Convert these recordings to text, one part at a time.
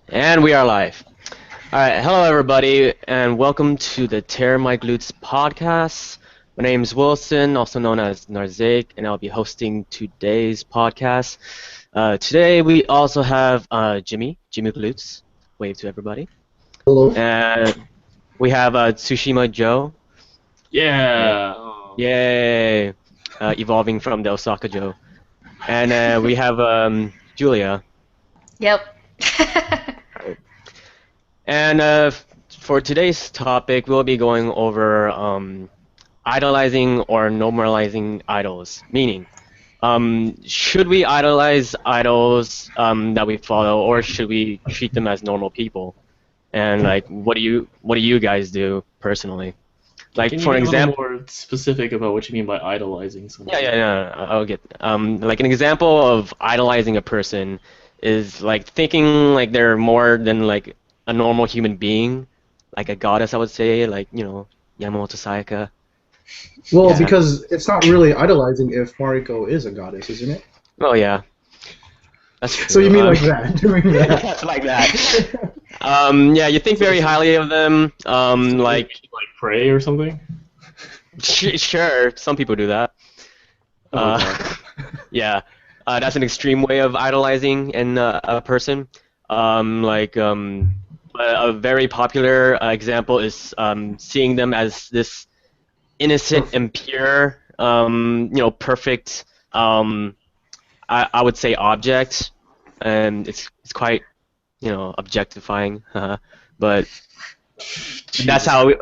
And we are live. All right, hello everybody, and welcome to the Tear My Glutes podcast. My name is Wilson, also known as Narzik, and I'll be hosting today's podcast. Today we also have Jimmy Glutes. Wave to everybody. Hello. And we have Tsushima Joe. Uh, Yeah. Oh. Yay! Evolving from the Osaka Joe. And we have Julia. Yep. And for today's topic, we'll be going over idolizing or normalizing idols. Meaning, should we idolize idols that we follow, or should we treat them as normal people? And like, what do you guys do personally? Like, Can you for be a little example, more specific about what you mean by idolizing yeah, somebody? yeah, yeah, I'll get. Like an example of idolizing a person is like thinking like they're more than like a normal human being, like a goddess, I would say, like Yamamoto Sayaka. Well, Yeah. because it's not really idolizing if Mariko is a goddess, isn't it? Oh yeah, that's So you true. mean like that, doing that. It's like that. Yeah, you think very highly of them. So Like like pray or something? sure, some people do that. Oh Uh, god. yeah, that's an extreme way of idolizing a person. Like a very popular example is seeing them as this innocent Perfect. and pure, perfect. I would say object, and it's quite objectifying, but that's Jesus. how we,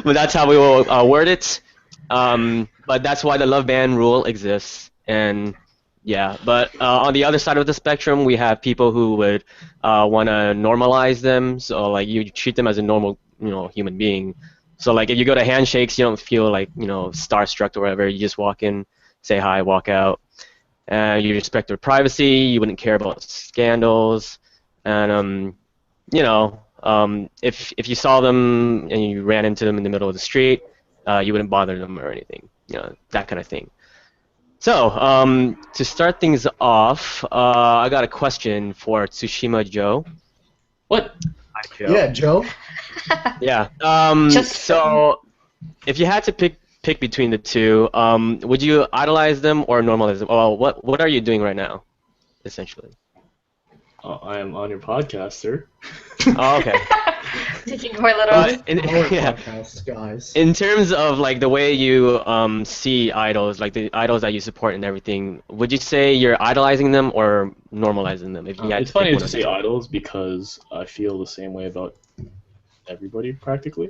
but that's how we will word it. But that's why the love band rule exists, and yeah. But on the other side of the spectrum, we have people who would want to normalize them. So like you treat them as a normal, human being. So like if you go to handshakes, you don't feel like starstruck or whatever. You just walk in, say hi, walk out. You respect their privacy. You wouldn't care about scandals, and if you saw them and you ran into them in the middle of the street, you wouldn't bother them or anything, that kind of thing. So, to start things off, I got a question for Tsushima Joe. What? Hi, Joe. Yeah, Joe. Yeah. Just So, if you had to pick between the two, would you idolize them or normalize them? Well, what are you doing right now, essentially? I am on your podcast, sir. Oh, okay. taking more little. But in, Our yeah, podcast, guys. in terms of like the way you see idols, like the idols that you support and everything, would you say you're idolizing them or normalizing them if you had It's to pick funny one to of the say two? idols because I feel the same way about everybody practically.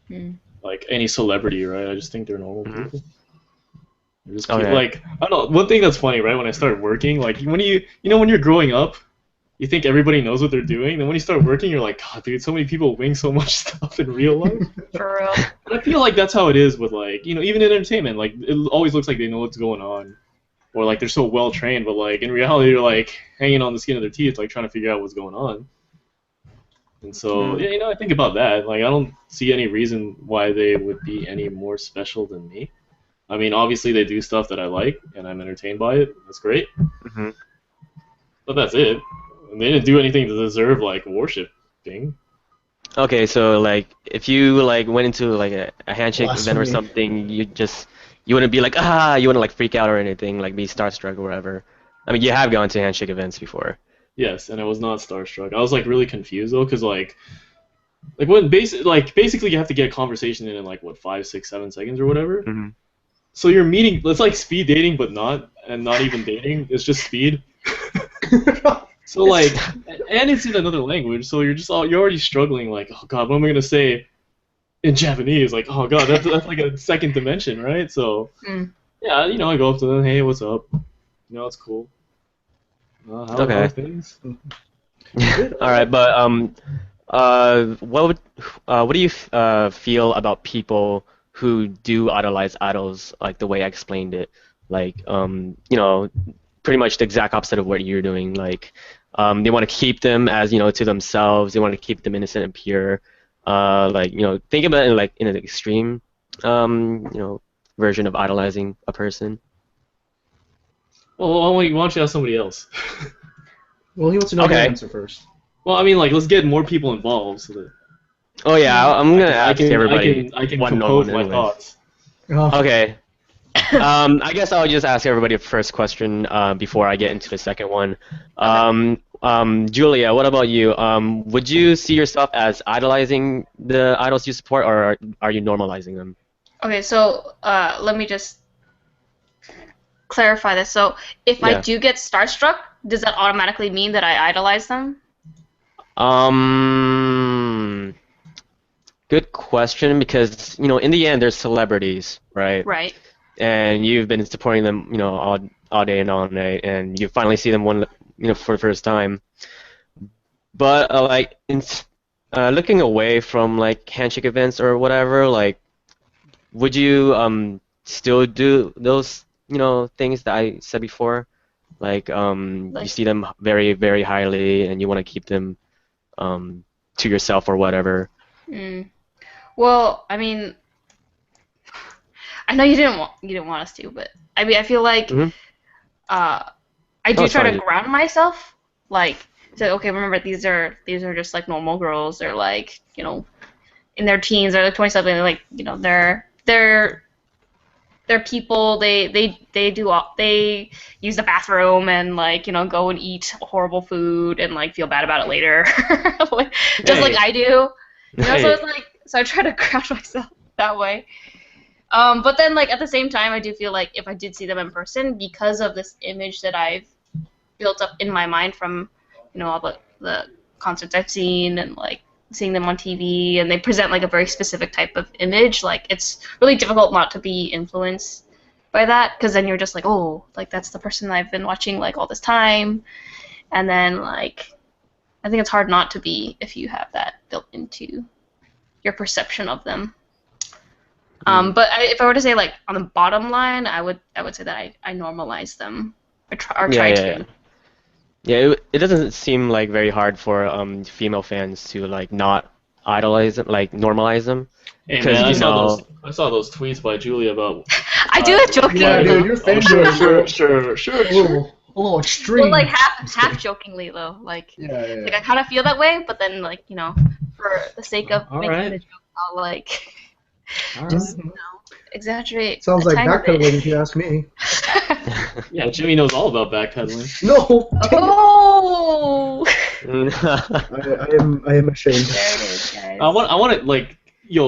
Hmm. Like any celebrity, right? I just think they're normal Hmm. people. They're just Okay. like I don't know. One thing that's funny, right? When I started working, like when when you're growing up, you think everybody knows what they're doing. Then when you start working, you're like, God, dude, so many people wing so much stuff in real life. For real. But I feel like that's how it is with like, even in entertainment. Like it always looks like they know what's going on, or like they're so well trained. But like in reality, they're like hanging on the skin of their teeth, like trying to figure out what's going on. And so, Mm. yeah, I think about that. Like I don't see any reason why they would be any more special than me. I mean, obviously they do stuff that I like, and I'm entertained by it. That's great. Hmm. But that's it. They didn't do anything to deserve like worshiping. Okay, so like if you like went into like a handshake event or Blasphemy. something, you wouldn't be like you wouldn't like freak out or anything, like be starstruck or whatever. I mean, you have gone to handshake events before. Yes, and I was not starstruck. I was like really confused though, because like when basically you have to get a conversation in like what 5, 6, 7 seconds or whatever. Hmm. So you're meeting. It's like speed dating, but not, and not even dating. It's just speed. So like, and it's in another language. So you're already struggling. Like, oh god, what am I gonna say in Japanese? Like, oh god, that's like a second dimension, right? So Hmm. yeah, I go up to them. Hey, what's up? It's cool. How are Okay. things? All right, but what do you feel about people who do idolize idols like the way I explained it? Like, pretty much the exact opposite of what you're doing. Like, they want to keep them as to themselves. They want to keep them innocent and pure. Like, think about it like in an extreme, version of idolizing a person. Well, why don't you ask somebody else? Well, he wants to know your Okay. answer first. Well, I mean, like, let's get more people involved so that Oh yeah, I'm gonna I ask can everybody I can one on compose one my anyways. thoughts. Oh, Okay. I guess I'll just ask everybody a first question before I get into the second one. Julia, what about you? Would you see yourself as idolizing the idols you support, or are you normalizing them? Okay, so let me just clarify this. So if I Yeah. do get starstruck, does that automatically mean that I idolize them? Um, Good question because, in the end, they're celebrities, right? Right. And you've been supporting them, all day and all night, and you finally see them for the first time. But looking away from like handshake events or whatever, like, would you still do those, things that I said before? Like, you Like, see them very, very highly, and you want to keep them to yourself or whatever. mm. Well, I mean, I know you didn't want us to, but I mean, I feel like Hmm. I Oh, do it's try to fine. ground myself, like, so okay, remember these are just like normal girls. They're like, in their teens, they're like 20 something, like, they're people. They use the bathroom and like, go and eat horrible food and like feel bad about it later, like, just like Hey. I do. So Hey. it's like, so I try to ground myself that way. But then, like, at the same time, I do feel like if I did see them in person, because of this image that I've built up in my mind from, all the concerts I've seen and, like, seeing them on TV, and they present, like, a very specific type of image, like, it's really difficult not to be influenced by that, because then you're just like, oh, like, that's the person I've been watching, like, all this time. And then, like, I think it's hard not to be if you have that built into your perception of them. But if I were to say, like, on the bottom line, I would say that I normalize them or Yeah, try yeah, to. yeah. Yeah, it doesn't seem like very hard for female fans to like not idolize them, like normalize them, Hey because man, I saw those tweets by Julia about. I do it jokingly. yeah, dude, your Oh, fan sure, joke sure, is sure. a little extreme. Well, like half jokingly though, like Yeah, yeah, like yeah. I kind of feel that way, but then like for the sake of All making right. the joke, I'll like All just right. exaggerate. Sounds a like tiny backpedaling bit. if you ask me. Yeah, Jimmy knows all about backpedaling. No, Oh, I am ashamed. there it is, guys. I want to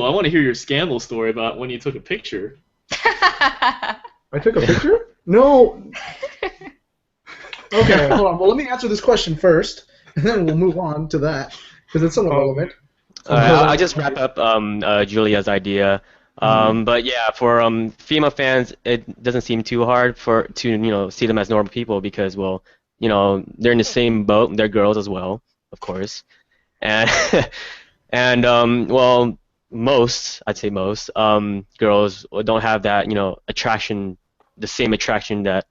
I want to hear your scandal story about when you took a picture. I took a picture? No. Okay, hold on. Well, let me answer this question first, and then we'll move on to that because it's somewhat relevant. I'll just wrap up Julia's idea. But yeah, for female fans, it doesn't seem too hard to see them as normal people because, well, they're in the same boat. They're girls as well, of course, and and well, I'd say most girls don't have that attraction, the same attraction that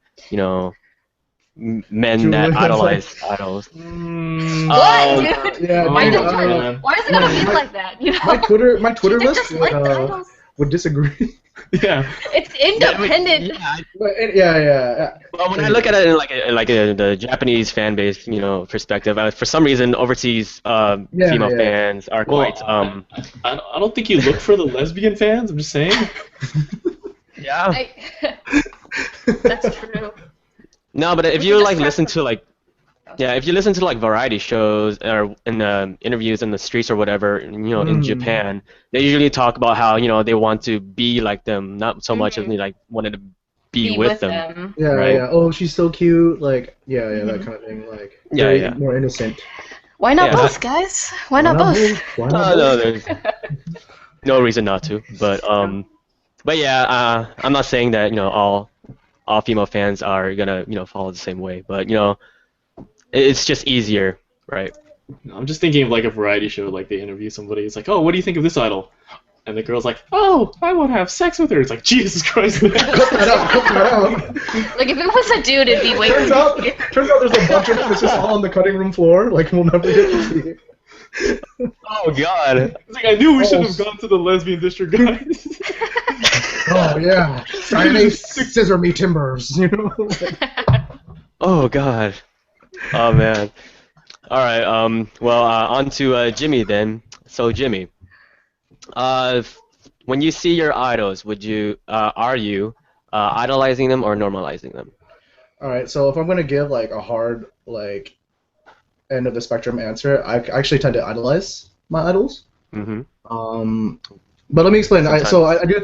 men that Julia, idolize idols. What, dude? Yeah, Why, dude, why is it gonna be my- like that? my Twitter They're list just like idols. would disagree. Yeah. It's independent. Yeah, But, yeah. well, when I look at it in the Japanese fan base, perspective, for some reason overseas female yeah. fans are Well, quite I don't think you look for the lesbian fans. I'm just saying. yeah. That's true. No, but if We you just like have listen to- to like if you listen to like variety shows or in interviews in the streets or whatever, in Japan, they usually talk about how they want to be like them, not so much as they like wanted to be with them. Yeah, Right. yeah. Oh, she's so cute. Like, yeah, that kind of thing. Like, Yeah, very yeah. more innocent. Why not Yeah. both, guys? Why not both? Why No, not no, both? there's no reason not to. But yeah, I'm not saying that all female fans are gonna follow the same way, but it's just easier, right? I'm just thinking of like a variety show, like they interview somebody. It's like, oh, what do you think of this idol? And the girl's like, oh, I want to have sex with her. It's like, Jesus Christ, man. Cut that out. Like, if it was a dude, it'd be way Turns out there's a bunch of them. It's just all on the cutting room floor. Like, we'll never get to see it. Oh God. It's like, I knew we should have gone to the lesbian district, guys. Oh, yeah. Friday, scissor me timbers. Oh God. Oh man. All right. Well, on to Jimmy then. So Jimmy, when you see your idols, are you idolizing them or normalizing them? All right, so if I'm gonna give like a hard like end of the spectrum answer, I actually tend to idolize my idols. Mm-hmm. Um, but let me explain. Sometimes.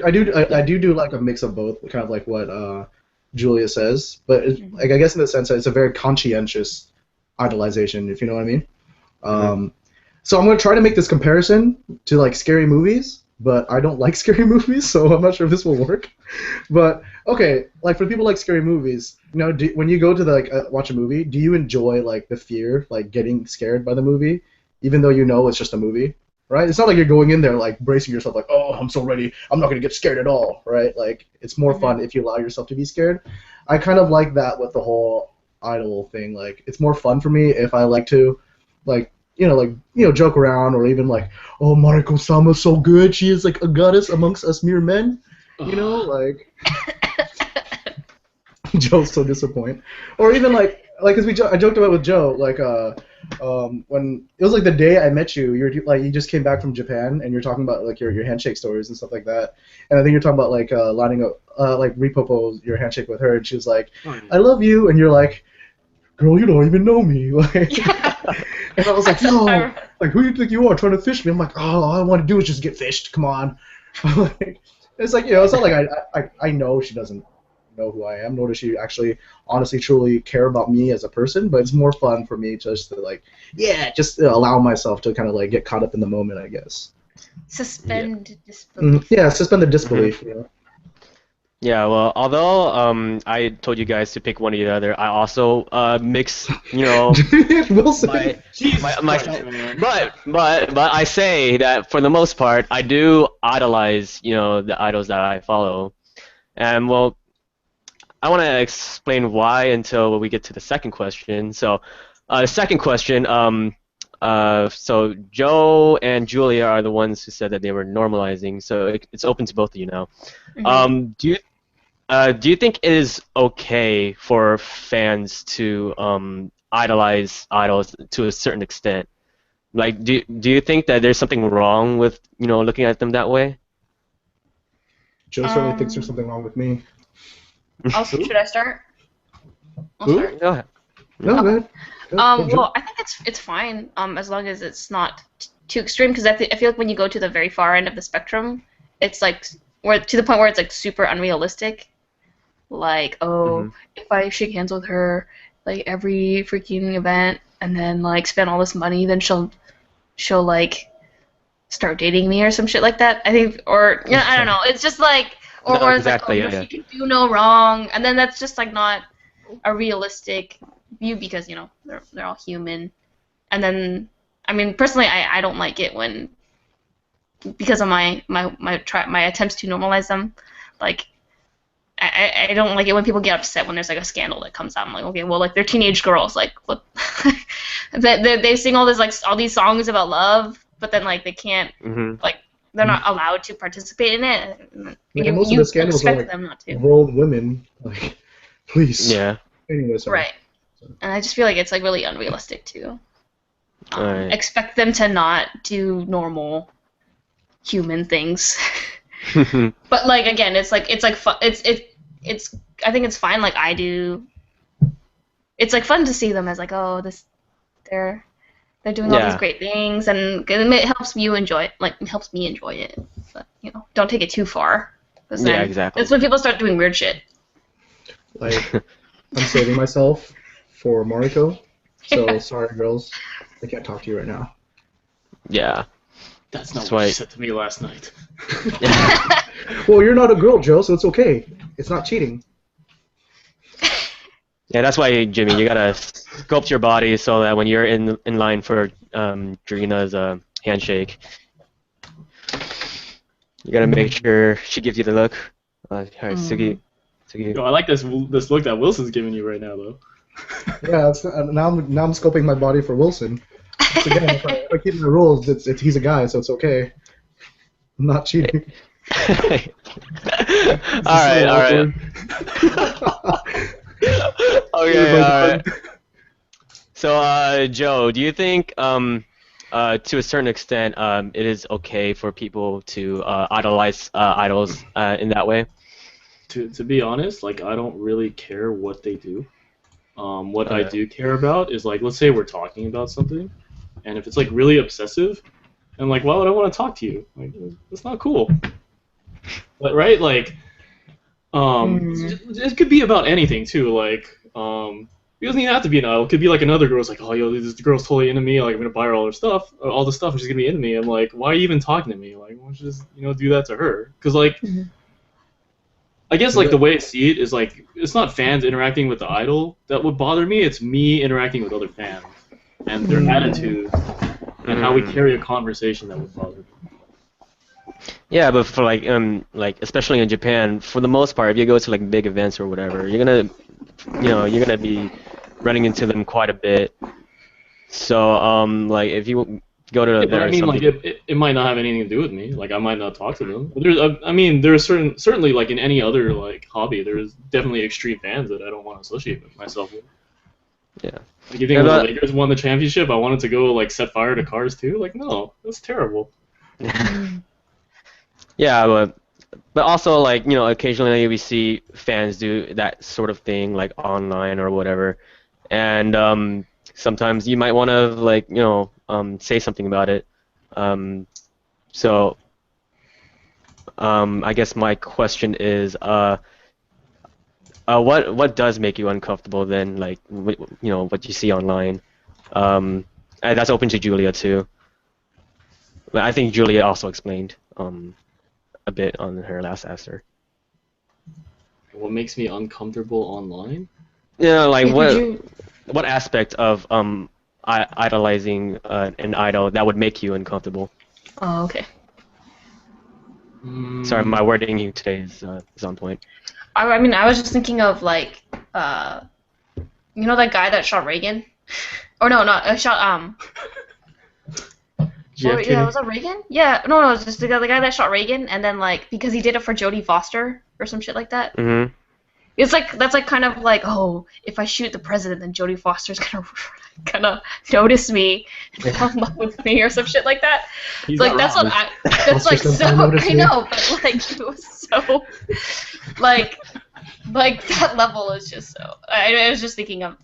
I do like a mix of both, kind of like what Julia says. But like I guess in the sense that it's a very conscientious idolization, if you know what I mean. Mm-hmm. So I'm gonna try to make this comparison to like scary movies, but I don't like scary movies, so I'm not sure if this will work. But okay, like for people like scary movies, when you go to watch a movie, do you enjoy like the fear, like getting scared by the movie, even though you know it's just a movie, right? It's not like you're going in there like bracing yourself, like, oh, I'm so ready, I'm not gonna get scared at all, right? Like it's more fun if you allow yourself to be scared. I kind of like that with the whole idol thing. Like it's more fun for me if I like to, like joke around or even like, oh, Mariko-sama's so good. She is like a goddess amongst us mere men. Like Joe's so disappointed. Or even cause I joked about it with Joe, like when it was like the day I met you, you just came back from Japan and you're talking about like your handshake stories and stuff like that. And I think you're talking about like lining up like Ripopo your handshake with her, and she was like, I love you, and you're like, girl, you don't even know me. Like, and I was like, no, like, who do you think you are trying to fish me? I'm like, oh, all I want to do is just get fished. Come on. Like, it's like, it's not like I know she doesn't know who I am, nor does she actually honestly, truly care about me as a person, but it's more fun for me just to, like, just allow myself to kind of, like, get caught up in the moment, I guess. Suspend disbelief. Yeah, suspend the disbelief, Yeah, well, although I told you guys to pick one or the other, I also mix, Wilson. But I say that for the most part, I do idolize, the idols that I follow, and well, I want to explain why until we get to the second question. So, the second question, so Joe and Julia are the ones who said that they were normalizing, so it's open to both of you now. Do you think it is okay for fans to idolize idols to a certain extent? Like, do you think that there's something wrong with looking at them that way? Joe certainly thinks there's something wrong with me. Also, should I start? Go ahead. No, go ahead. Well, I think it's fine as long as it's not too extreme, because I feel like when you go to the very far end of the spectrum, it's like to the point where it's like super unrealistic. Like, if I shake hands with her like every freaking event and then like spend all this money, then she'll like start dating me or some shit like that. I think, or I don't know. It's just like, or exactly, it's like, she can do no wrong, and then that's just like not a realistic view because they're all human. And then, I mean, personally, I don't like it when, because of my attempts to normalize them, like. I don't like it when people get upset when there's like a scandal that comes out. I'm like, okay, well, like they're teenage girls, like what? they sing all these songs about love, but then like they can't like they're not allowed to participate in it. Most of the scandals are like them not to. grown women, like, please. Yeah. Anyway, sorry. Right. And I just feel like it's like really unrealistic to Right. expect them to not do normal human things. But like again, it's like fun. It's I think it's fine. Like I do. It's like fun to see them as like, oh, they're doing all these great things, and it helps you enjoy it. Like it helps me enjoy it. But don't take it too far. Yeah, exactly. That's when people start doing weird shit. Like I'm saving myself for Mariko. So sorry, girls, I can't talk to you right now. Yeah. That's not what you said to me last night. Well, you're not a girl, Joe, so it's okay. It's not cheating. Yeah, that's why, Jimmy, you gotta sculpt your body so that when you're in line for Drina's handshake, you gotta make sure she gives you the look. Alright, Sugi. Yo, I like this look that Wilson's giving you right now, though. Yeah, now I'm scoping my body for Wilson. So again, if I keep the rules, he's a guy, so it's okay. I'm not cheating. Alright. Okay, alright. So, Joe, do you think, to a certain extent, it is okay for people to idolize idols in that way? To be honest, like I don't really care what they do. What I Okay. do care about is like, let's say we're talking about something, and if it's like really obsessive, and like, why would I want to talk to you? Like, it's not cool. But right, like, Mm. it could be about anything too. Like, it doesn't even have to be an idol. It could be like another girl's like, oh, yo, this girl's totally into me. Like, I'm gonna buy her all her stuff, all the stuff, and she's gonna be into me. I'm like, why are you even talking to me? Like, why don't you just, do that to her? Because like, Mhm. I guess like the way I see it is like, it's not fans interacting with the idol that would bother me. It's me interacting with other fans and their attitude and how we carry a conversation that would bother me. Yeah, but for like especially in Japan, for the most part, if you go to like big events or whatever, you're gonna be running into them quite a bit. So, like if you go to Yeah, but there I or mean, like something, it might not have anything to do with me. Like I might not talk to them. But there's, I mean, there's certainly like in any other like hobby, there's definitely extreme fans that I don't want to associate with myself with. yeah. Like you think Yeah, when the but Lakers won the championship, I wanted to go like set fire to cars too? Like no, that's terrible. yeah, but also like occasionally we see fans do that sort of thing like online or whatever, and sometimes you might want to like say something about it. Um, so I guess my question is what does make you uncomfortable then like what you see online? And that's open to Julia too. But I think Julia also explained a bit on her last answer. What makes me uncomfortable online? Like Yeah, could you? what aspect of idolizing an idol that would make you uncomfortable? Oh, okay. Sorry, Mm, my wording here today is on point. I mean, I was just thinking of like, that guy that shot Reagan, or no, not shot Or, yeah, JFK. was that Reagan? Yeah, no, it's just the guy that shot Reagan, and then like because he did it for Jodie Foster or some shit like that. Mm-hmm. It's like that's like kind of like, oh, if I shoot the president, then Jodie Foster's gonna notice me and fall in love with me or some shit like that. He's Like not that's wrong. what that's like Foster's so gonna notice I me. know, but like it was so like that level is just so. I was just thinking of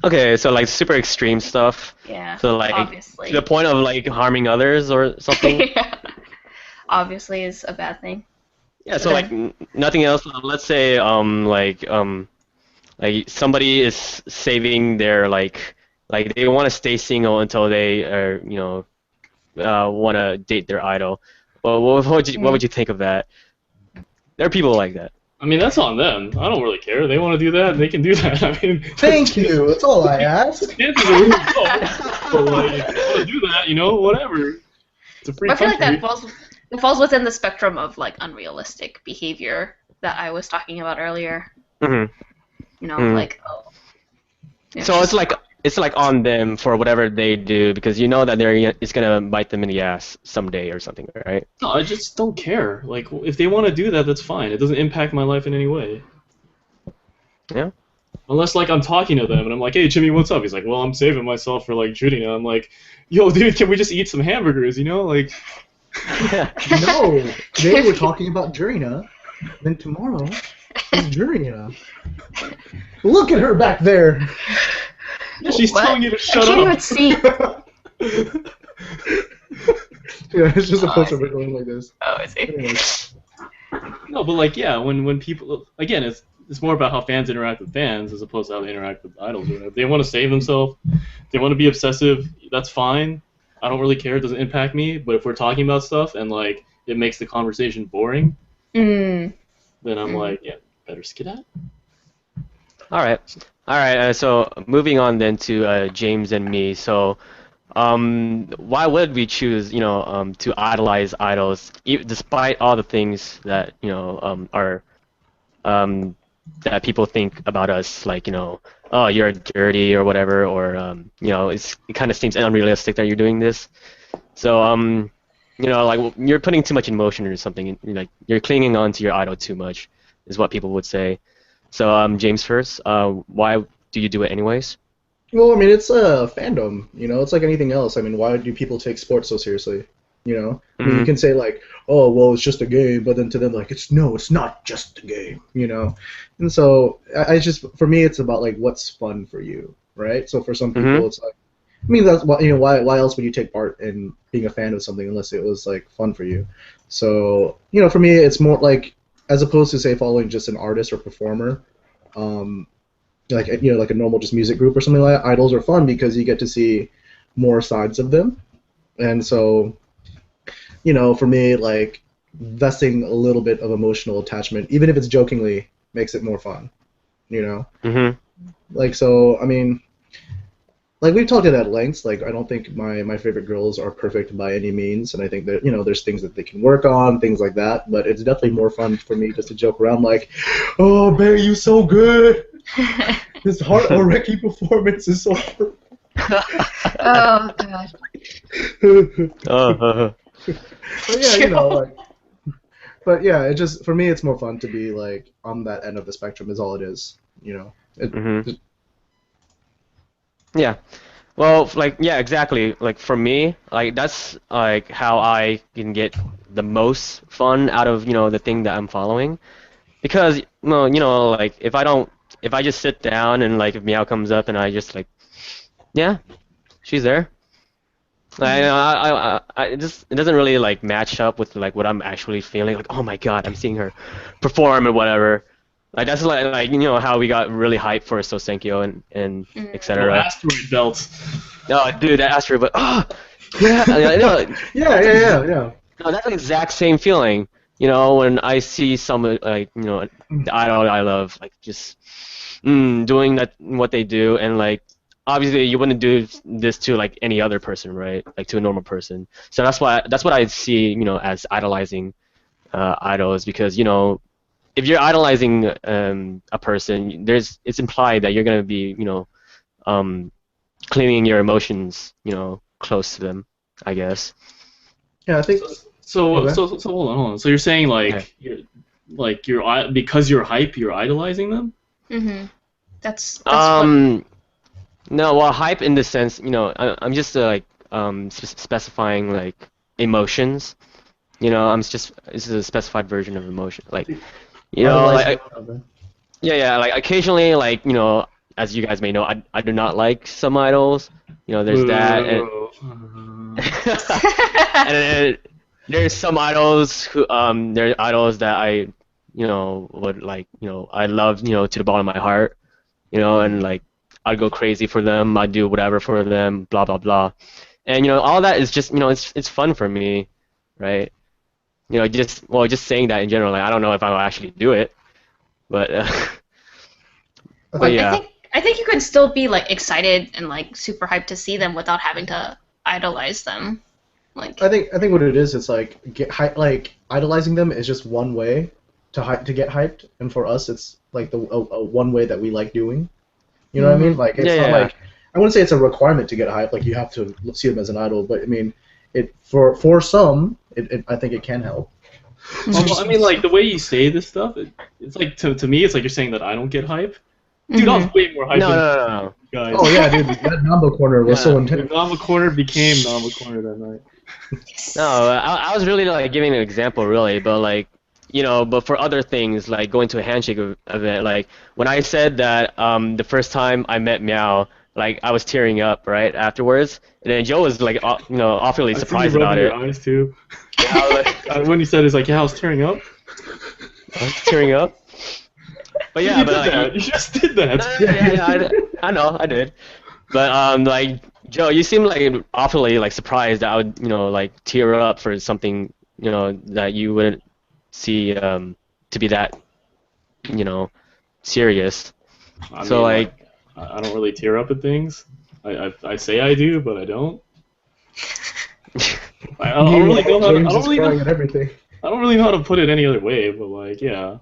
Okay, so like super extreme stuff. yeah, So like obviously. to the point of like harming others or something. Yeah, obviously is a bad thing. Yeah, so like nothing else. Let's say like somebody is saving their like they want to stay single until they are want to date their idol. Well, what would you think of that? There are people like that. I mean, that's on them. I don't really care. They want to do that, they can do that. I mean, Thank you. That's all I ask. chances are really low. But like, if you want to do that, whatever. It's a free I feel like country. that falls within the spectrum of like unrealistic behavior that I was talking about earlier. Hmm. Like oh, yeah, So it's like on them for whatever they do because you know that it's gonna bite them in the ass someday or something, right? No, I just don't care. Like, if they want to do that, that's fine. It doesn't impact my life in any way. Yeah. Unless, like, I'm talking to them and I'm like, hey, Jimmy, what's up? He's like, well, I'm saving myself for, like, shooting. And I'm like, yo, dude, can we just eat some hamburgers, Like, No. Today we're talking about Jurina. Then tomorrow is Jurina. Look at her back there. yeah, she's What? telling you to I shut can't up. even see. Yeah, it's just a Oh, I poster see. going like this. Oh, I see. Anyways. No, but, like, yeah, when people, again, it's more about how fans interact with fans as opposed to how they interact with idols. If they want to save themselves, they want to be obsessive, that's fine. I don't really care. It doesn't impact me. But if we're talking about stuff and, like, it makes the conversation boring, Mm. then I'm like, yeah, better skedaddle. All right. So moving on then to James and me. So, why would we choose, to idolize idols, despite all the things that are that people think about us, like oh, you're dirty or whatever, or it kind of seems unrealistic that you're doing this. So, like you're putting too much emotion or something, and, like you're clinging on to your idol too much, is what people would say. So, James first, why do you do it anyways? Well, I mean, it's a fandom, you know. It's like anything else. I mean, why do people take sports so seriously? You know, I mean, you Mhm. can say like, "Oh, well, it's just a game," but then to them, like, it's not just a game, you know. And so, I just for me, it's about like what's fun for you, right? So for some people, Mhm. it's like, I mean, that's why why else would you take part in being a fan of something unless it was like fun for you? So, for me, it's more like as opposed to say following just an artist or performer. Um, like like a normal just music group or something like that. Idols are fun because you get to see more sides of them, and so for me, like vesting a little bit of emotional attachment, even if it's jokingly, makes it more fun. You know, Mhm. like so. I mean, like we've talked it at length. Like I don't think my favorite girls are perfect by any means, and I think that there's things that they can work on, things like that. But it's definitely more fun for me just to joke around like, "Oh, Barry, you so good. This heart Oreki performance is so." Oh god. Uh, But yeah, like, but yeah, it just for me, it's more fun to be like on that end of the spectrum. Is all it is. mhm. It Yeah. Well, like yeah, exactly. Like for me, like that's like how I can get the most fun out of, the thing that I'm following. Because, well, like if I just sit down and like if Meow comes up and I just like, yeah, she's there. Like, it doesn't really like match up with like what I'm actually feeling. Like, oh my God, I'm seeing her perform or whatever. Like that's like how we got really hyped for Sosenkyo and Oh, etc. asteroid belt. No, dude, that Astro, but yeah, no, yeah, yeah, yeah, yeah. no, that's the exact same feeling. When I see someone like the idol I love, like just doing that what they do, and like obviously you wouldn't do this to like any other person, right? Like to a normal person. So that's what I see, as idolizing idols, because if you're idolizing a person, it's implied that you're gonna be um, cleaning your emotions, close to them, I guess. Yeah, I think. So, so, Okay. so, so hold on, hold on. So you're saying Okay. because you're hype, you're idolizing them? Mhm. That's what. Um, no, well, hype in the sense, I'm just like specifying like emotions. I'm just This is a specified version of emotion. Like, Idolizing. like Okay. yeah, yeah, like occasionally, like as you guys may know, I do not like some idols. There's that, and Boo. and then there's some idols who there are idols that I would like I love to the bottom of my heart, and like I'd go crazy for them, I'd do whatever for them, blah blah blah, and all that is just it's fun for me, right? Just saying that in general, like I don't know if I'll actually do it, but I but think. I yeah. think I think you can still be like excited and like super hyped to see them without having to idolize them. Like, I think what it is, it's like like idolizing them is just one way to get hyped, and for us, it's like a one way that we like doing. You know what I mean? Like Yeah, it's not yeah. like I wouldn't say it's a requirement to get hyped. Like you have to see them as an idol, but I mean, it for some, I think it can help. Well, I mean, like the way you say this stuff, it's like to me, it's like you're saying that I don't get hype. Dude, I was mhm. way more hype No, than no, no, no. you guys. Oh yeah, dude, that Nambo corner was so No, The intense. Nama corner became Nama corner that night. no, I was really like giving an example, really, but like, but for other things, like going to a handshake event, like when I said that the first time I met Meow, like I was tearing up right afterwards, and then Joe was like, awfully I see you surprised rubbing about your it. eyes too. Yeah, I was like, When you said it's like, yeah, I was tearing up. I was tearing up. But yeah, You but did like, that. You just did that. no, yeah, I know, I did. But like Joe, you seem like awfully like surprised that I would like tear up for something that you wouldn't see to be that you know serious. I So mean, like, like I don't really tear up at things. I say I do, but I don't. I don't really know how to. I James don't is really know. crying at everything. I don't really know how to put it any other way. But like, yeah.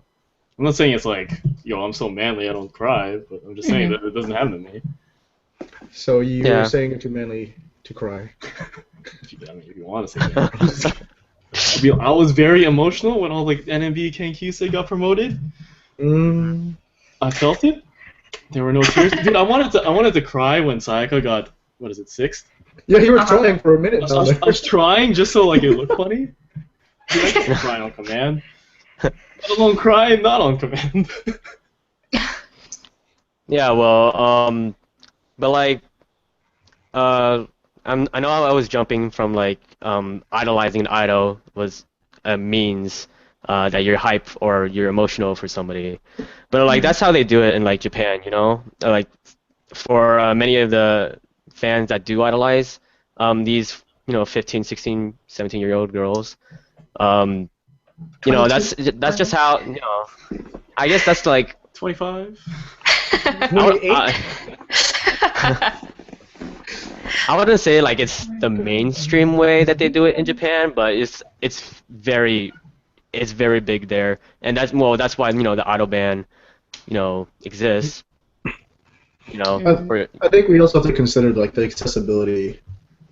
I'm not saying it's like, yo, I'm so manly I don't cry, but I'm just saying Mhm. that it doesn't happen to me. So you're yeah. saying it too manly to cry. If you want to say that. I was very emotional when all like NMB Ken Kyusei got promoted. Mm, I felt it. There were no tears, dude. I wanted to cry when Sayaka got, what is it, sixth? Yeah, you were Uh-huh. trying for a I minute was, down I was, there. I was trying just so like it looked funny. Dude, I can't cry on command. Let alone cry not on command. Yeah, well, but like, I know I was jumping from like, idolizing an idol was a means, that you're hype or you're emotional for somebody, but like that's how they do it in like Japan, you know, like for many of the fans that do idolize, these, 15, 16, 17-year-old girls, um, 22. that's just how, I guess that's like, 25. I wouldn't say like it's the mainstream way that they do it in Japan, but it's very big there, and that's why the idol ban exists. I, For I think we also have to consider like the accessibility,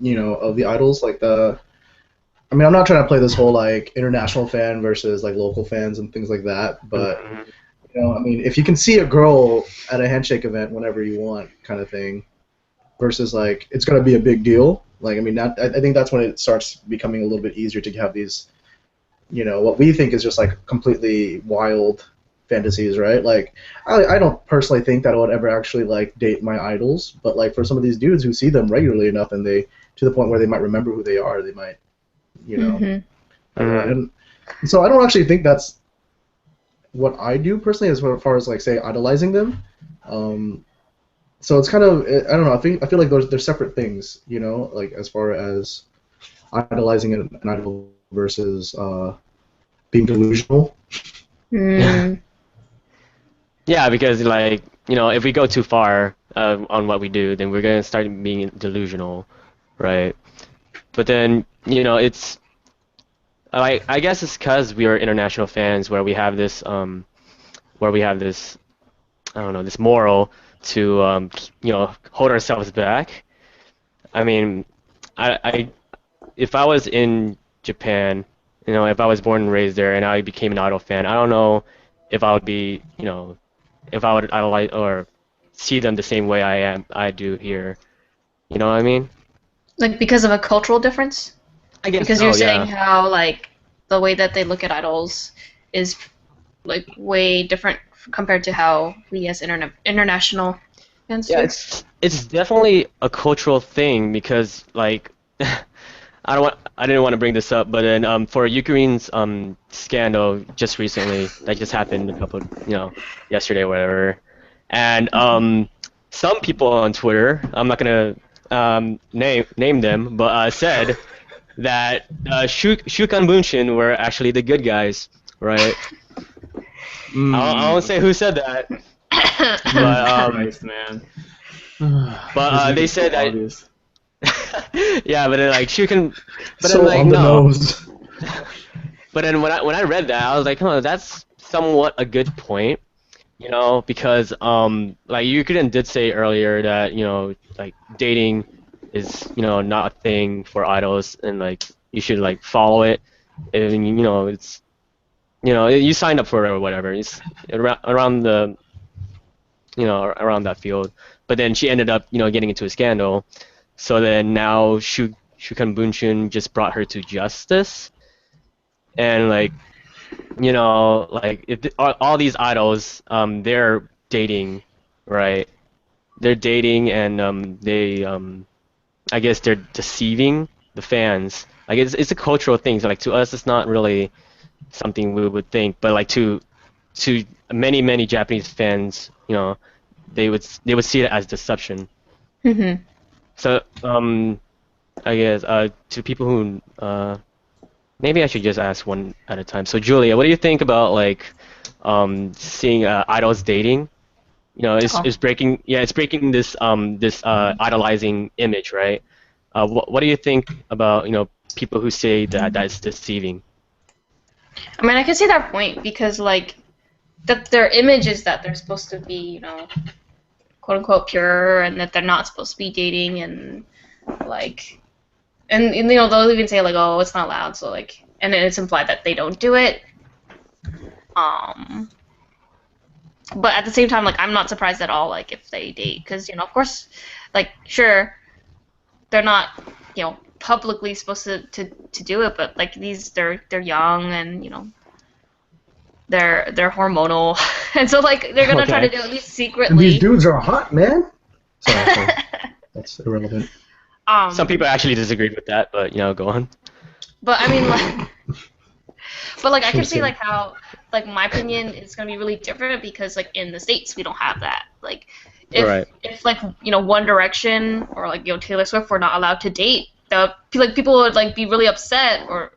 of the idols. Like I mean, I'm not trying to play this whole like international fan versus like local fans and things like that, but Mhm. I mean, if you can see a girl at a handshake event whenever you want, kind of thing, versus like it's gonna be a big deal. Like I mean, I think that's when it starts becoming a little bit easier to have these, what we think is just like completely wild fantasies, right? Like I don't personally think that I would ever actually like date my idols, but like for some of these dudes who see them regularly enough and they to the point where they might remember who they are, they might, you know, Mhm. Mhm. and so I don't actually think that's what I do personally as far as like say idolizing them. Um, so it's kind of I don't know. I feel like they're separate things, like as far as idolizing an idol versus being delusional. Mm. Yeah, because like if we go too far, on what we do, then we're gonna start being delusional, right? But then it's like I guess it's because we are international fans where we have this I don't know, this moral to hold ourselves back. I mean, I if I was in Japan, if I was born and raised there and I became an idol fan, I don't know if I would be, if I would idolize or see them the same way I do here. You know what I mean? Like because of a cultural difference? I guess Because you're so, saying yeah. how like the way that they look at idols is like way different compared to how we as international fans Yeah, do. it's definitely a cultural thing because like I didn't want to bring this up, but then for Ukraine's scandal just recently that just happened a couple yesterday or whatever, and some people on Twitter, I'm not gonna name them, but said that Shukan Bunshin were actually the good guys, right? I won't say who said that, but Jesus Christ, man. Just make they it so said that obvious. yeah, but then like Shukan, but then So like on the no. nose. But then when I read that, I was like, huh, that's somewhat a good point, because like Euclid did say earlier that like dating is not a thing for idols, and like you should like follow it, and it's you signed up for it or whatever. It's around the around that field. But then she ended up getting into a scandal. So then now Shukan Bunshun just brought her to justice, and like like if all these idols, they're dating, right? They're dating, and I guess they're deceiving the fans. Like it's a cultural thing. So like to us, it's not really something we would think, but like to many Japanese fans, they would see it as deception. Mhm. So I guess to people who maybe I should just ask one at a time. So Julia, what do you think about like seeing idols dating? Oh. It's breaking this idolizing image, right? What do you think about people who say that that's deceiving? I mean, I can see that point because like that their image is that they're supposed to be, quote unquote pure and that they're not supposed to be dating and like and they'll even say like, oh, it's not allowed, so like and then it's implied that they don't do it. Um but at the same time, like I'm not surprised at all, like if they date, because of course, like sure, they're not publicly supposed to do it, but like they're young and they're hormonal, and so like they're gonna try to Okay. do it at least And these secretly. dudes are hot, man. Sorry. That's irrelevant. Some people actually disagreed with that, but go on. But I mean, like, but like I can see Interesting. like how like my opinion is gonna be really different because like in the States we don't have that. Like if Right. if like One Direction or like Taylor Swift were not allowed to date, like people would like be really upset or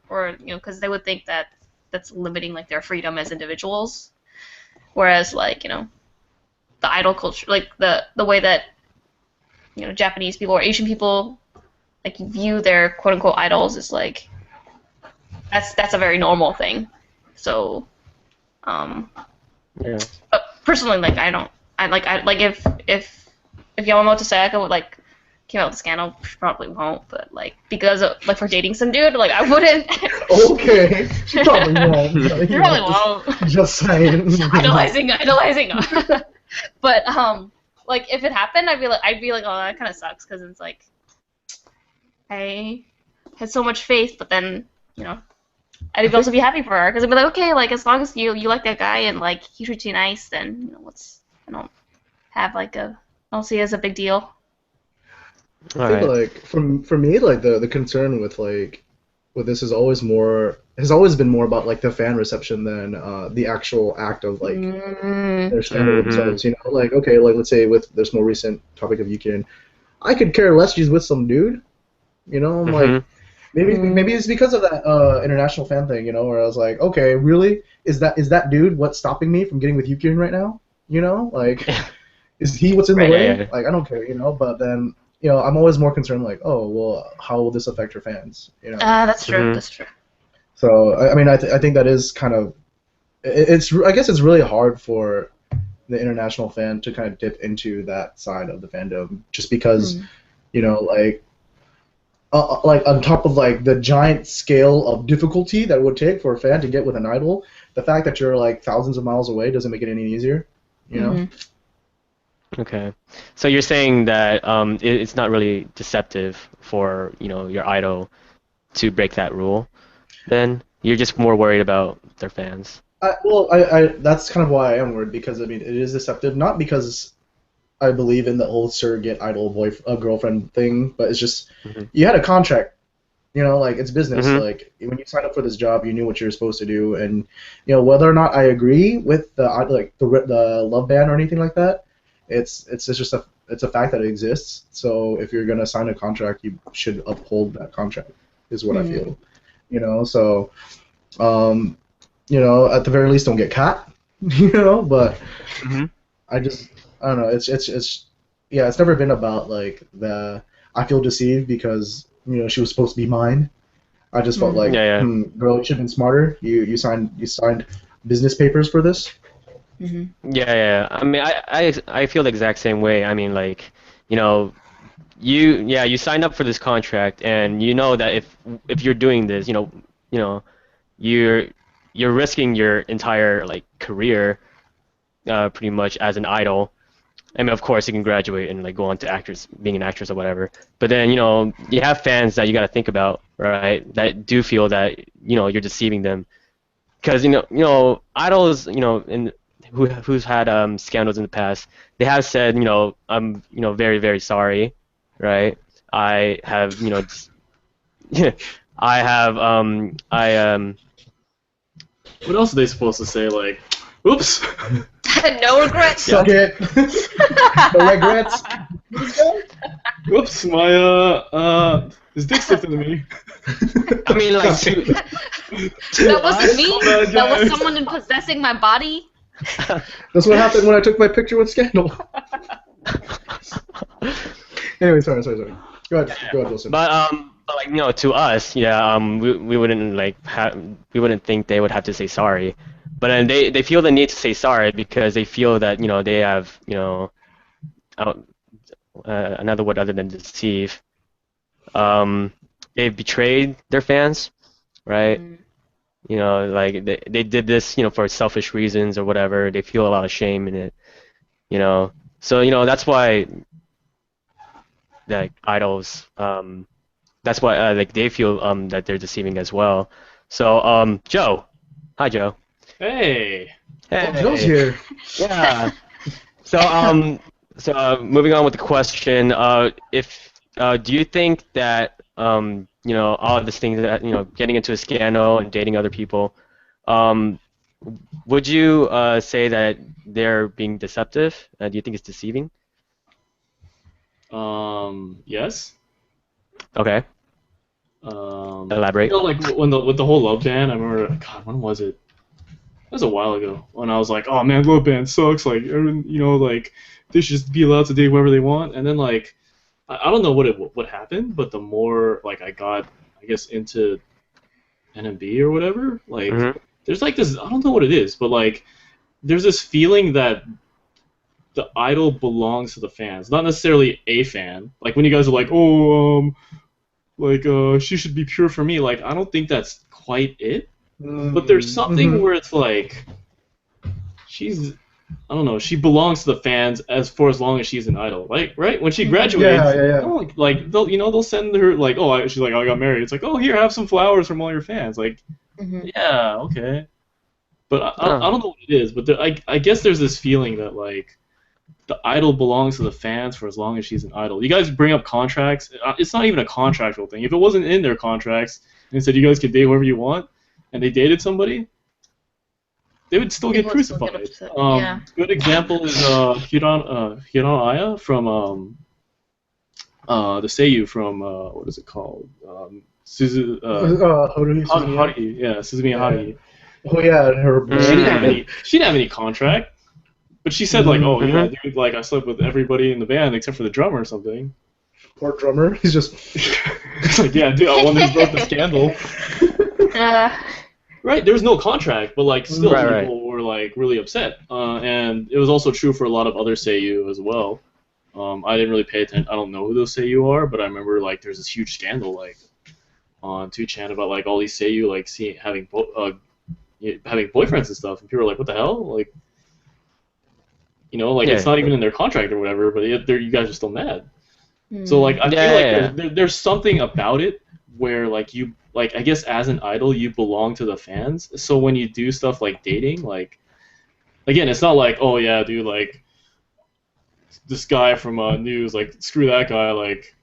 because they would think that that's limiting like their freedom as individuals. Whereas like the idol culture, like the way that Japanese people or Asian people like view their quote unquote idols is like that's a very normal thing. So, Yeah. but personally, like I if Yamamoto Sayaka would like came out with a scandal, she probably won't. But like because of like for dating some dude, like I wouldn't. Okay. She probably won't. She probably won't. Just saying. idolizing. But like if it happened, I'd be like, oh, that kind of sucks because it's like I had so much faith, but then I'd also be happy for her because I'd be like, okay, like as long as you like that guy and like he treats you nice, then I don't have like I don't see it as a big deal. All I think right. like for me like the concern with this is has always been more about like the fan reception than the actual act of like their scandal Mhm. themselves. Like okay, like let's say with this more recent topic of Yukin, I could care less she's with some dude. I'm like Mhm. maybe it's because of that international fan thing. Where I was like, okay, really, is that dude what's stopping me from getting with Yukin right now? Like. Is he what's in the Right. way? Yeah. Yeah. Like I don't care, but then I'm always more concerned like, oh well, how will this affect your fans? That's true. Mhm. That's true. So I mean I think that is kind of I guess it's really hard for the international fan to kind of dip into that side of the fandom just because Mm. like like on top of like the giant scale of difficulty that it would take for a fan to get with an idol, the fact that you're like thousands of miles away doesn't make it any easier. Mhm. Okay. So you're saying that it's not really deceptive for your idol to break that rule. Then you're just more worried about their fans. I that's kind of why I am worried because I mean it is deceptive, not because I believe in the old surrogate idol girlfriend thing, but it's just Mhm. you had a contract, like it's business. Mhm. Like when you signed up for this job, you knew what you were supposed to do, and whether or not I agree with the love ban or anything like that, it's just it's a fact that it exists. So if you're gonna sign a contract, you should uphold that contract, is what I Mhm. feel. So um, at the very least, don't get caught. But Mhm. I just I don't know. Yeah. It's never been about like I feel deceived because she was supposed to be mine. I just felt Mhm. like, Yeah. Yeah. girl, you should have been smarter. You signed business papers for this. Mhm. Yeah. Yeah. I mean, I feel the exact same way. I mean, like, you know, you signed up for this contract, and you know that if you're doing this, you know, you're you're risking your entire like career, pretty much as an idol. I mean, of course, you can graduate and like go on to actors, being an actress or whatever. But then, you have fans that you got to think about, right? That do feel that you're deceiving them, because idols, who's had scandals in the past, they have said, I'm very very sorry, right? I have I have What else are they supposed to say? Like, oops. No regrets. Suck it. No regrets. Whoops, his dick slipped into me. I mean, like to That wasn't me. apologize. That was someone possessing my body. That's what happened when I took my picture with Scandal. Anyway, sorry. Go ahead, Wilson. but like to us, yeah, we wouldn't we wouldn't think they would have to say sorry, but then they feel the need to say sorry because they feel that they have out, another word other than deceive. They've betrayed their fans, right? Mm. You know, like they did this, for selfish reasons or whatever. They feel a lot of shame in it, you know. So, that's why like idols, that's why like they feel that they're deceiving as well. So, Joe, hi Joe. Hey. Oh, Joe's Hey, here. yeah. So, moving on with the question, if do you think that all of these things that getting into a scandal and dating other people, um, would you say that they're being deceptive? Do you think it's deceiving? Yes. Okay, elaborate. Like when the with the whole love ban, I remember. God, when was it? That was a while ago when I was like, oh man, love band sucks. Like, like they should just be allowed to date whoever they want. And then like, I don't know what happened, but the more like I got, I guess into NMB or whatever, like Hmm. there's like this. I don't know what it is, but like there's this feeling that the idol belongs to the fans, not necessarily a fan. Like when you guys are like, oh, like she should be pure for me. Like I don't think that's quite it. But there's something Mm-hmm. where it's like she's I don't know. She belongs to the fans as long as she's an idol, like right when she Mhm. Yeah, graduates. yeah, yeah. Like they'll send her like she's like I got married. It's like oh here have some flowers from all your fans. Like Mhm. yeah okay, but I Oh, don't know what it is. But I guess there's this feeling that like the idol belongs to the fans for as long as she's an idol. You guys bring up contracts. It's not even a contractual thing. If it wasn't in their contracts and it said you guys can date whoever you want, and they dated somebody, they would still get People would still get crucified. upset. Yeah. Good example is Hiran Aya from the Seiyu from what is it called? Haruhi Suzumiya. Haruhi, yeah, Suzumiya Yeah. Haruhi. Oh yeah, and her She didn't have mm, band. any contract, but she said like, oh Mm, yeah, hmm. dude, like I slept with everybody in the band except for the drummer or something. poor drummer. He's just. It's like yeah, dude, I wanted to broke the scandal. Uh, Right, there was no contract, but like still Right, right. people were like really upset, and it was also true for a lot of other Seiyu as well. I didn't really pay attention. I don't know who those Seiyu are, but I remember like there's this huge scandal like on 2chan about like all these Seiyu like having boyfriends and stuff, and people were like, "What the hell?" Like like it's Yeah, not even in their contract or whatever, but yet you guys are still mad. So like hmm. I feel yeah, like yeah, there's something about it where like you like I guess as an idol you belong to the fans. So when you do stuff like dating, like again, it's not like oh yeah, dude, like this guy from news, like screw that guy, like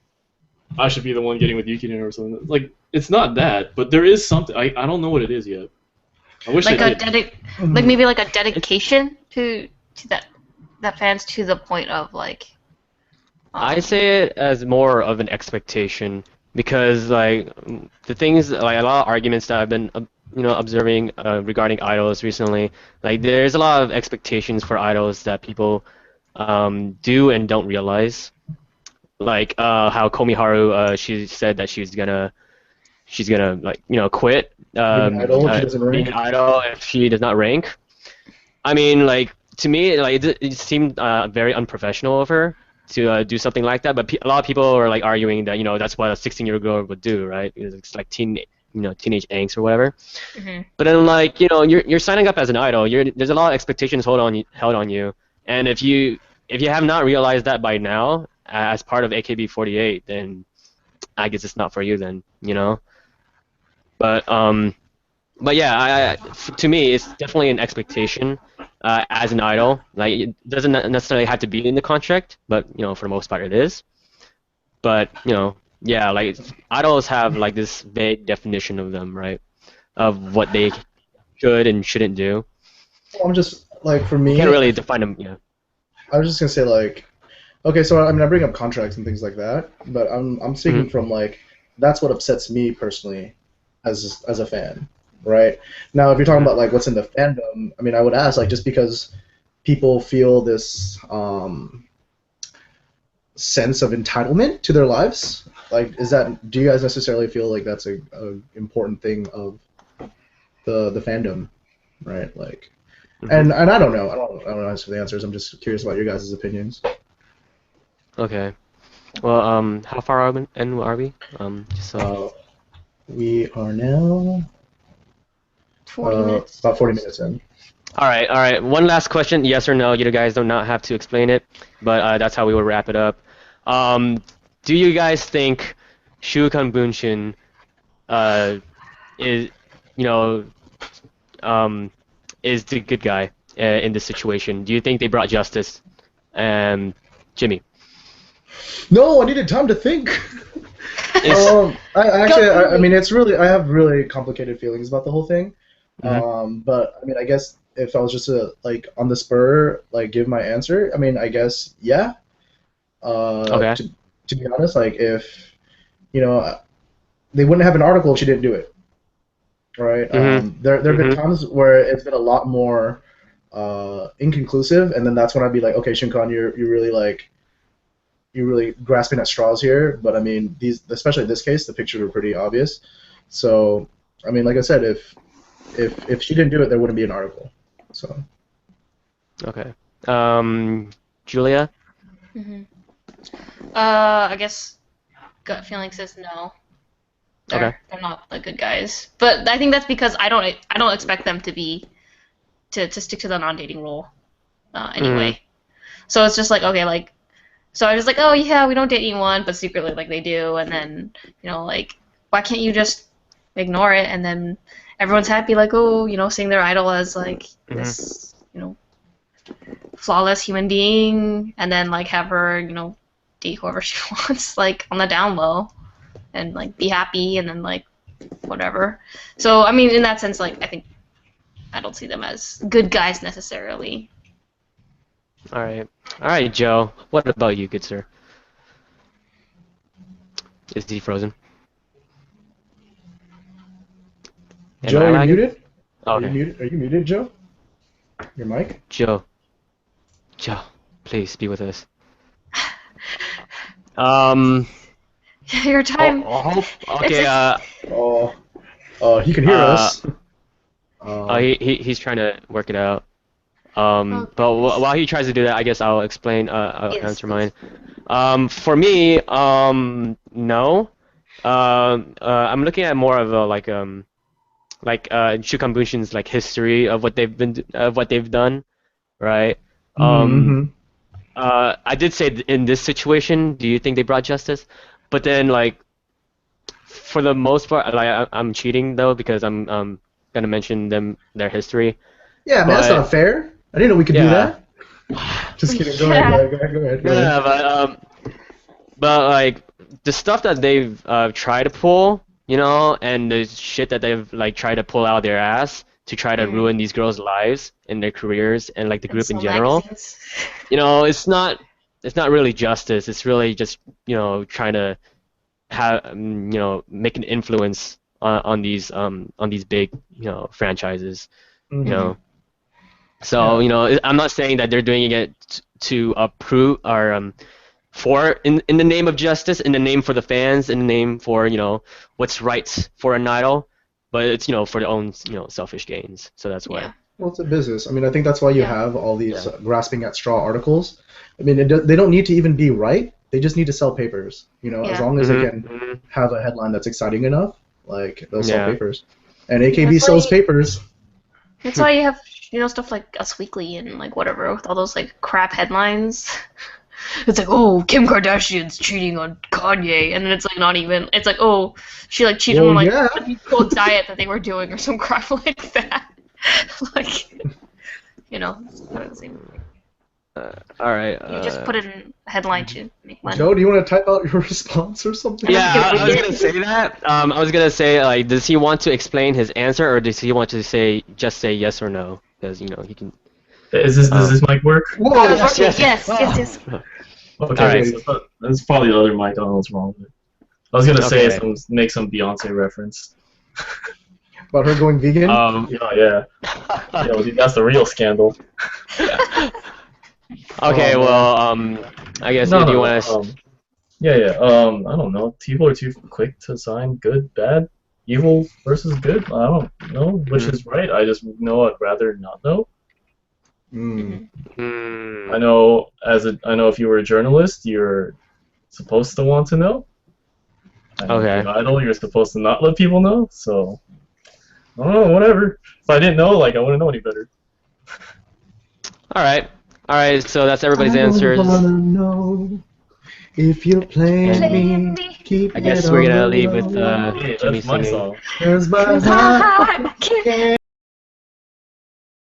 I should be the one getting with Yukinen or something. Like it's not that, but there is something. I don't know what it is yet. I wish I Like a did. like Mhm. maybe like a yeah. dedication to that fans to the point of like I um say it as more of an expectation because like the things like a lot of arguments that I've been observing regarding idols recently, like there's a lot of expectations for idols that people do and don't realize. Like how Komiharu she said that she's gonna like quit Being an idol, if she doesn't being rank. an idol if she does not rank. I mean, like to me, like it seemed very unprofessional of her to do something like that. But a lot of people are like arguing that that's what a 16-year-old girl would do, right? It's like teenage angst or whatever. mhm. But then like you're signing up as an idol. There's a lot of expectations held on you, and if you have not realized that by now as part of AKB48, then I guess it's not for you then, you know. But but yeah, to me, it's definitely an expectation as an idol. Like it doesn't necessarily have to be in the contract, but for the most part, it is. But yeah, like idols have like this vague definition of them, right? Of what they should and shouldn't do. I'm just like for You can't me, really define them. Yeah. I was just gonna say like, okay, so I mean I bring up contracts and things like that, but I'm Hmm. speaking from like that's what upsets me personally as a fan, right? Now if you're talking Hmm. about like what's in the fandom, I mean I would ask like just because people feel this sense of entitlement to their lives, like is that do you guys necessarily feel like that's a important thing of the fandom, right? Like Hmm. and I don't know, I don't know as for the answers. I'm just curious about your guys' opinions. Okay. Well, how far are we? Just so. Uh, we are now 40 minutes. About 40 minutes in. All right. One last question, yes or no. You guys do not have to explain it, but that's how we will wrap it up. Do you guys think Shukan Bunshin is, you know, is the good guy in this situation? Do you think they brought justice? Jimmy. No, I needed time to think. Is, I mean, it's really, I have really complicated feelings about the whole thing. But I mean, I guess if I was just to like on the spur, like give my answer, I mean, I guess yeah. Okay. To be honest, like if they wouldn't have an article if she didn't do it, right? There have been times where it's been a lot more inconclusive, and then that's when I'd be like, okay, Shinkan, you're really grasping at straws here. But I mean, especially in this case, the pictures were pretty obvious. So I mean, like I said, if she didn't do it, there wouldn't be an article. So. Okay. Julia? I guess gut feeling says no. They're not the good guys. But I think that's because I don't expect them to stick to the non-dating rule anyway. So it's just like, okay, like, so I was like, oh yeah, we don't date anyone, but secretly like they do, and then like, why can't you just ignore it, and then everyone's happy, like, oh, seeing their idol as like this flawless human being, and then like have her date whoever she wants, like on the down low, and like be happy, and then like whatever. So I mean, in that sense, like I don't see them as good guys necessarily. All right, Joe. What about you, good sir? Is he frozen? Joe, are you muted? Okay. Are you muted, Joe? Your mic? Joe, please be with us. Your time. Okay. He can hear us. He's trying to work it out. But while he tries to do that, I guess I'll explain. I'll answer mine. For me, no. I'm looking at more of a like Shukan Bunshin's like history of what they've done, right? I did say in this situation, do you think they brought justice? But then like, for the most part, like I'm cheating though because I'm gonna mention their history. Yeah, man, that's not fair. I didn't know we could do that. Just kidding. Go ahead. Yeah, but like the stuff that they've tried to pull, and the shit that they've like tried to pull out their ass to try to ruin these girls' lives and their careers and like the group in general. It's not really justice. It's really just trying to have make an influence on these big franchises. So I'm not saying that they're doing it to approve or in the name of justice, in the name for the fans, in the name for what's right for an idol, but it's for their own selfish gains. So that's why. Yeah. Well, it's a business. I mean, I think that's why you have all these grasping at straw articles. I mean, they don't need to even be right. They just need to sell papers. As long as they can have a headline that's exciting enough, like they'll sell papers. And AKB sells papers. That's why you have stuff like Us Weekly and like whatever with all those like crap headlines. It's like, oh, Kim Kardashian's cheating on Kanye, and then it's like not even. It's like, oh, she like cheated on like the cold diet that they were doing or some crap like that. Like, it's kind of the same thing. All right. You just put it in a headline to make money. Joe, do you want to type out your response or something? Yeah, I was gonna say that. I was gonna say like, does he want to explain his answer, or does he want to just say yes or no? Because he can. Does this mic work? Whoa! Yes. Okay, so that's probably the other mic. I don't know what's wrong with it. I was gonna say make some Beyonce reference. About her going vegan? Yeah. That's the real scandal. Okay, I guess do you want to? I don't know. People are too quick to sign good, bad, evil versus good. I don't know which is right. I just know I'd rather not know. I know if you were a journalist, you're supposed to want to know. And if you're an idol, you're supposed to not let people know. So Oh, whatever. If I didn't know, like, I wouldn't know any better. All right. So that's everybody's I don't answers. wanna know if you're playing And me. Keep I guess it we're on gonna the leave with low. Hey, Jimmy that's my singing. song. 'Cause my Cause heart I can't